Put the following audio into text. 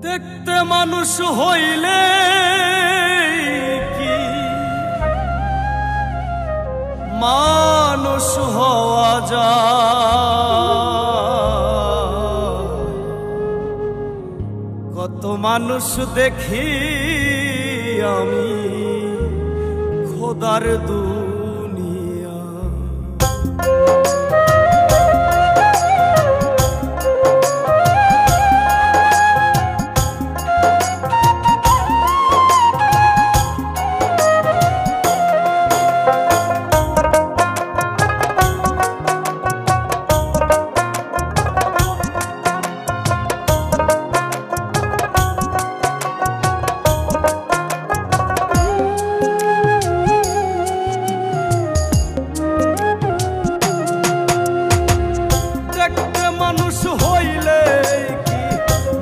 দেখতে মানুষ হইলে কি মানুষ হওয়া যায়? কত মানুষ দেখি আমি খোদার দূর